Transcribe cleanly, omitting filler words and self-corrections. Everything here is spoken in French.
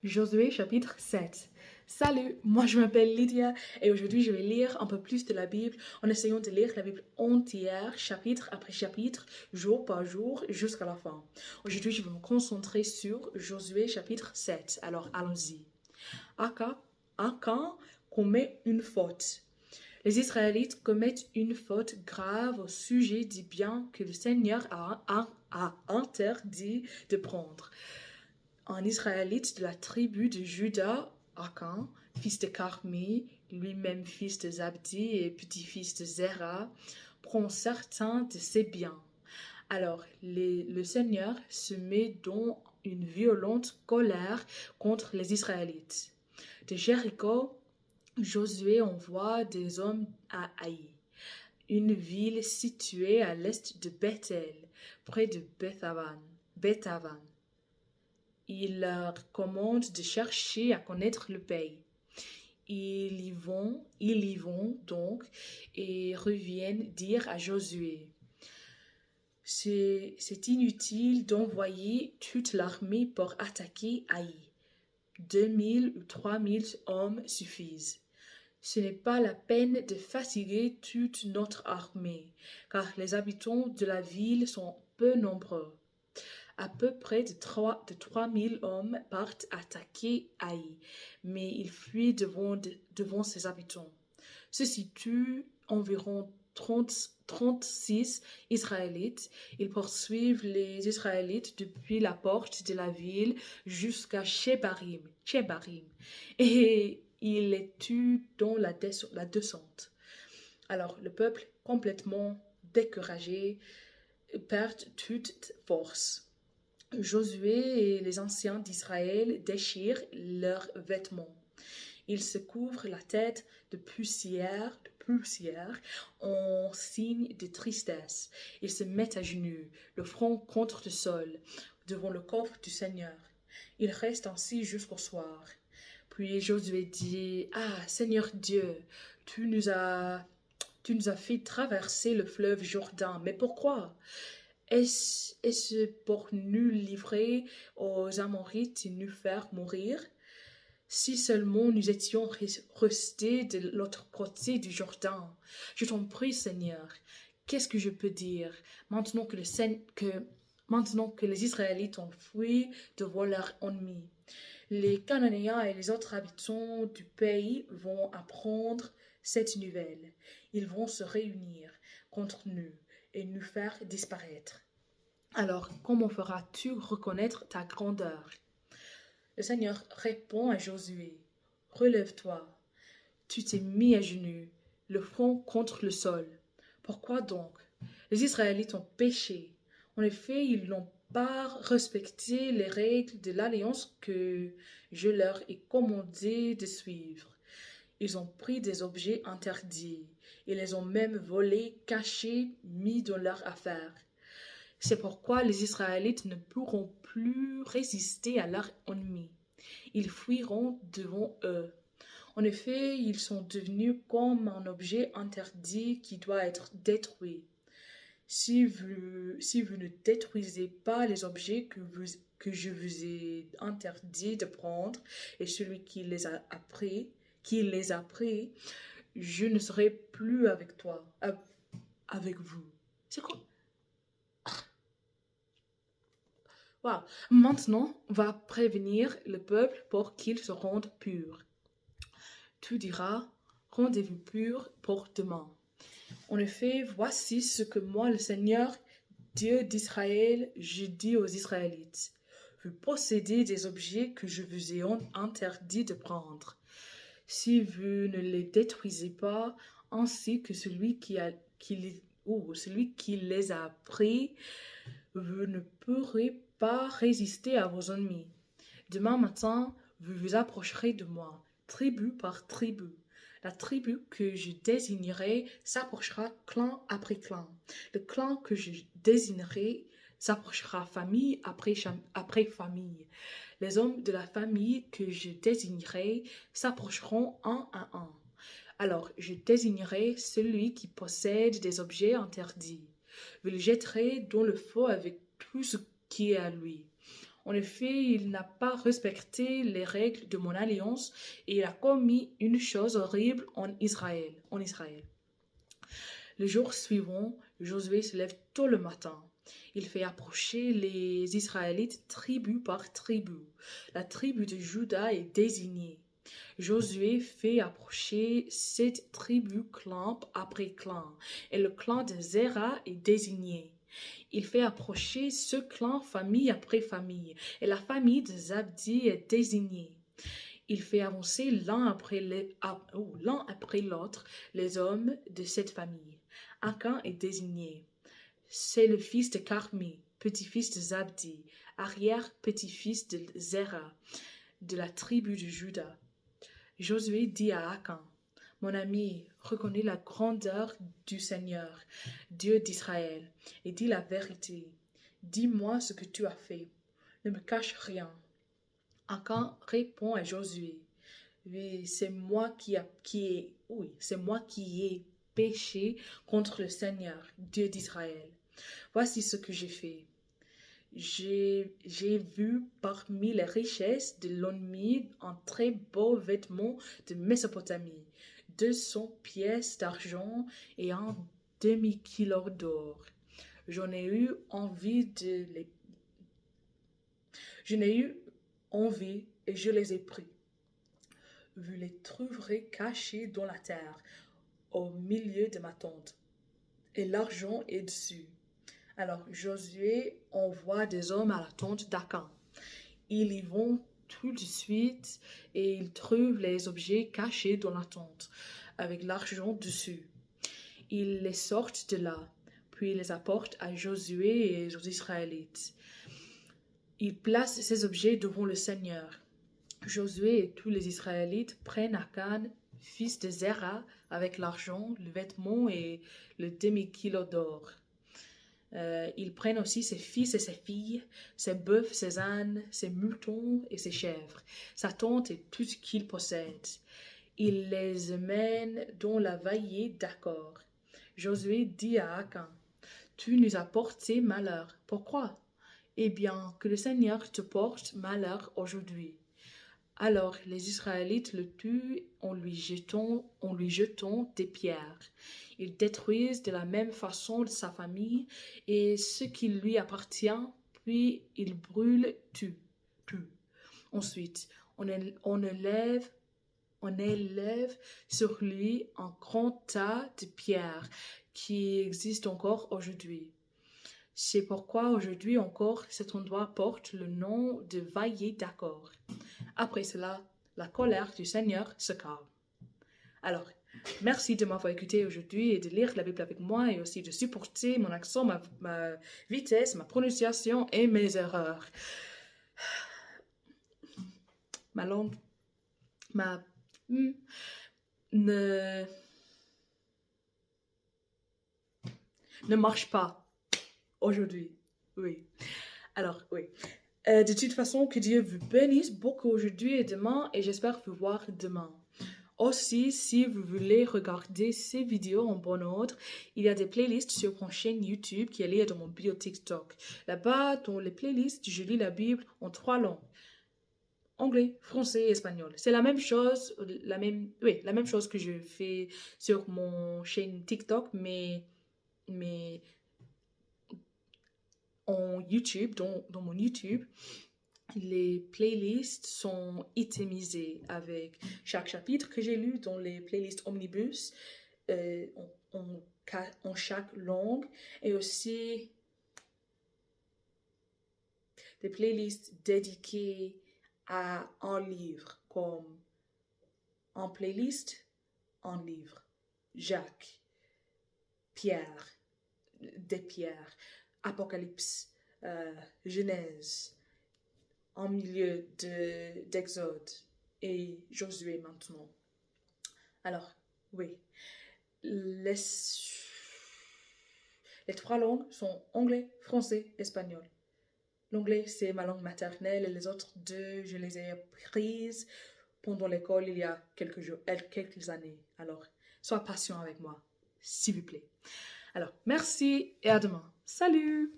Josué chapitre 7. Salut, moi je m'appelle Lydia et aujourd'hui je vais lire un peu plus de la Bible en essayant de lire la Bible entière, chapitre après chapitre, jour par jour, jusqu'à la fin. Aujourd'hui je vais me concentrer sur Josué chapitre 7. Alors allons-y. Achan commet une faute. Les Israélites commettent une faute grave au sujet des biens que le Seigneur a interdit de prendre. Un Israélite de la tribu de Juda, Achan, fils de Carmi, lui-même fils de Zabdi et petit-fils de Zéra, prend certains de ses biens. Alors le Seigneur se met dans une violente colère contre les Israélites. De Jéricho, Josué envoie des hommes à Haï, une ville située à l'est de Bethel, près de Bethavan. Il leur commande de chercher à connaître le pays. Ils y vont donc et reviennent dire à Josué: C'est inutile d'envoyer toute l'armée pour attaquer Haï. 2000 ou 3000 hommes suffisent. Ce n'est pas la peine de fatiguer toute notre armée, car les habitants de la ville sont peu nombreux. À peu près de 3000 hommes partent attaquer Haï, mais ils fuient devant ses habitants. Ceux-ci tuent environ 36 Israélites. Ils poursuivent les Israélites depuis la porte de la ville jusqu'à Shebarim, et ils les tuent dans la descente. Alors le peuple, complètement découragé, perd toute force. Josué et les anciens d'Israël déchirent leurs vêtements. Ils se couvrent la tête de poussière en signe de tristesse. Ils se mettent à genoux, le front contre le sol, devant le coffre du Seigneur. Ils restent ainsi jusqu'au soir. Puis Josué dit: Ah, Seigneur Dieu, tu nous as fait traverser le fleuve Jourdain, mais pourquoi? Est-ce pour nous livrer aux Amorites et nous faire mourir? Si seulement nous étions restés de l'autre côté du Jourdain. Je t'en prie, Seigneur, qu'est-ce que je peux dire maintenant maintenant que les Israélites ont fui devant leurs ennemis? Les Cananéens et les autres habitants du pays vont apprendre cette nouvelle. Ils vont se réunir contre nous et nous faire disparaître. Alors, comment feras-tu reconnaître ta grandeur? Le Seigneur répond à Josué: Relève-toi, tu t'es mis à genoux, le front contre le sol. Pourquoi donc? Les Israélites ont péché. En effet, ils n'ont pas respecté les règles de l'alliance que je leur ai commandé de suivre. Ils ont pris des objets interdits. Ils les ont même volés, cachés, mis dans leurs affaires. C'est pourquoi les Israélites ne pourront plus résister à leurs ennemis. Ils fuiront devant eux. En effet, ils sont devenus comme un objet interdit qui doit être détruit. Si vous ne détruisez pas les objets que je vous ai interdit de prendre, et celui qui les a pris, je ne serai plus avec avec vous. C'est quoi? Wow. Maintenant, on va prévenir le peuple pour qu'il se rende pur. Tu diras: rendez-vous pur pour demain. En effet, voici ce que moi, le Seigneur, Dieu d'Israël, je dis aux Israélites. Vous possédez des objets que je vous ai interdit de prendre. Si vous ne les détruisez pas, ainsi que celui celui qui les a pris, vous ne pourrez pas résister à vos ennemis. Demain matin, vous vous approcherez de moi, tribu par tribu. La tribu que je désignerai s'approchera clan après clan. Le clan que je désignerai s'approchera famille après famille. Les hommes de la famille que je désignerai s'approcheront un à un. Alors je désignerai celui qui possède des objets interdits. Vous le jetterez dans le feu avec tout ce qui est à lui. En effet, il n'a pas respecté les règles de mon alliance et il a commis une chose horrible en Israël. Le jour suivant, Josué se lève tôt le matin. Il fait approcher les Israélites tribu par tribu. La tribu de Juda est désignée. Josué fait approcher 7 tribus clan après clan, et le clan de Zéra est désigné. Il fait approcher ce clan famille après famille, et la famille de Zabdi est désignée. Il fait avancer l'un après l'autre les hommes de cette famille. Akan est désigné. C'est le fils de Carmi, petit-fils de Zabdi, arrière-petit-fils de Zéra, de la tribu de Juda. Josué dit à Akan, mon ami, reconnais la grandeur du Seigneur, Dieu d'Israël, et dis la vérité. Dis-moi ce que tu as fait. Ne me cache rien. Akan répond à Josué, oui, c'est moi qui ai péché contre le Seigneur, Dieu d'Israël. Voici ce que j'ai fait. J'ai vu parmi les richesses de l'ennemi un très beau vêtement de Mésopotamie, 200 pièces d'argent et un demi-kilo d'or. J'en ai eu envie et je les ai pris. Vous les trouverez cachés dans la terre, au milieu de ma tente, et l'argent est dessus. Alors Josué envoie des hommes à la tente d'Akan. Ils y vont tout de suite et ils trouvent les objets cachés dans la tente, avec l'argent dessus. Ils les sortent de là, puis les apportent à Josué et aux Israélites. Ils placent ces objets devant le Seigneur. Josué et tous les Israélites prennent Akan, fils de Zéra, avec l'argent, le vêtement et le demi-kilo d'or. Ils prennent aussi ses fils et ses filles, ses bœufs, ses ânes, ses moutons et ses chèvres, sa tente et tout ce qu'il possède. Ils les mènent dans la vallée d'Acor. Josué dit à Akan, tu nous as porté malheur. Pourquoi? Eh bien, que le Seigneur te porte malheur aujourd'hui. Alors les Israélites le tuent en lui jetant des pierres. Ils détruisent de la même façon sa famille et ce qui lui appartient, puis ils brûlent tout. Ensuite, on élève sur lui un grand tas de pierres qui existe encore aujourd'hui. C'est pourquoi aujourd'hui encore cet endroit porte le nom de vallée d'Acor. Après cela, la colère du Seigneur se calme. Alors, merci de m'avoir écouté aujourd'hui et de lire la Bible avec moi et aussi de supporter mon accent, ma vitesse, ma prononciation et mes erreurs. Ma langue, ne marche pas aujourd'hui. Oui. Alors, oui. De toute façon, que Dieu vous bénisse beaucoup aujourd'hui et demain, et j'espère vous voir demain. Aussi, si vous voulez regarder ces vidéos en bon ordre, il y a des playlists sur mon chaîne YouTube qui est liée dans mon bio TikTok. Là-bas, dans les playlists, je lis la Bible en 3 langues. Anglais, français et espagnol. C'est la même chose, la même chose que je fais sur mon chaîne TikTok, mais en YouTube, dans mon YouTube, les playlists sont itemisées avec chaque chapitre que j'ai lu dans les playlists omnibus en chaque langue et aussi des playlists dédiées à un livre comme en playlist, un livre, Jacques, Pierre, des pierres, Apocalypse, Genèse, en milieu d'Exode et Josué maintenant. Alors, oui, les 3 langues sont anglais, français, espagnol. L'anglais, c'est ma langue maternelle et les autres 2, je les ai apprises pendant l'école il y a quelques années. Alors, sois patient avec moi, s'il vous plaît. Alors, merci et à demain. Salut!